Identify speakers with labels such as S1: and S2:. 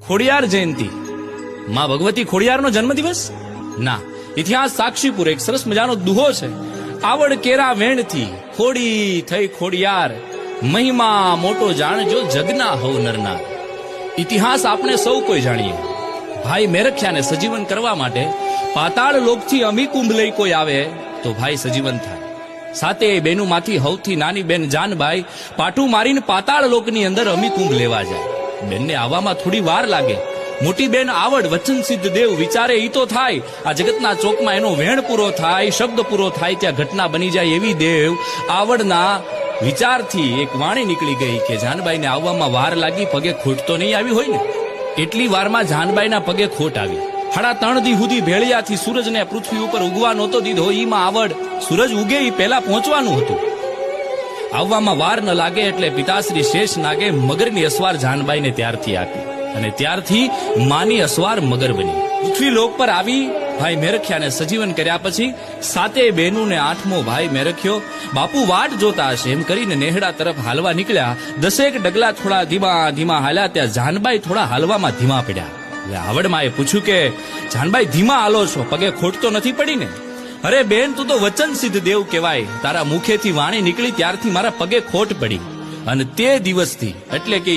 S1: ખોડિયાર જયંતિ, માં ભગવતી ખોડિયારનો જન્મદિવસ? ના, ઇતિહાસ સાક્ષીપુર એક સરસ મજાનો દુહો છે. આવડ કેરા વેણથી ખોડી થઈ ખોડિયાર, મહિમા મોટો જાણજો જગના હવ નરનાર. ઇતિહાસ આપણે સૌ કોઈ જાણીએ. ભાઈ મેરખ્યાને સજીવન કરવા માટે પાતાળ લોકથી અમી કુંભ લઈ કોઈ આવે તો ભાઈ સજીવન થાય. સાતે બેનુમાંથી હવથી નાની બેન જાનબાઈ પાટું મારીને પાતાળ લોકની અંદર અમી કુંભ લેવા જાય. બેનને આવવામાં થોડી વાર લાગે. મોટી બેન આવડ વચન સિદ્ધ દેવ વિચારે ઈ તો થાય, આ જગતના ચોકમાં એનો વેણ પૂરો થાય, શબ્દ પૂરો થાય, ત્યાં ઘટના બની જાય એવી દેવ આવડના વિચારથી એક વાણી નીકળી ગઈ કે જાનબાઈને આવવામાં વાર લાગી, પગે ખોટ તો નહીં આવી હોય ને. એટલી વારમાં જાનબાઈના પગે ખોટ આવી. 3.5 દી સુધી ભેળિયાથી સૂરજને પૃથ્વી ઉપર ઉગવા નહોતો દીધો. ઈમાં આવડ સૂરજ ઉગે એ પહેલા પહોંચવાનું હતું. આવવામાં વાર ન લાગે એટલે પિતાશ્રી શેષ નાગે મગરની અસવાર જાનબાઈને ત્યારથી આપી અને ત્યારથી માની અસવાર મગર બની. પૃથ્વી લોક પર આવી ભાઈ મેરખ્યાને સજીવન કર્યા પછી સાતે બેનું ને 8મો ભાઈ મેરખ્યો બાપુ વાટ જોતા હશે એમ કરીને નેહડા તરફ હાલવા નીકળ્યા. 10 ડગલા થોડા ધીમા ધીમા હાલ્યા ત્યાં જાનબાઈ થોડા હાલવામાં ધીમા પડ્યા. આવડમાં પૂછ્યું કે જાનબાઈ ધીમા હાલો છો, પગે ખોટ તો નથી પડી ને? અરે બેન, તું તો વચન સિદ્ધ દેવ કહેવાય, તારા મુખેથી વાણી નીકળી ત્યારથી મારા પગે ખોટ પડી અને તે દિવસથી એટલે કે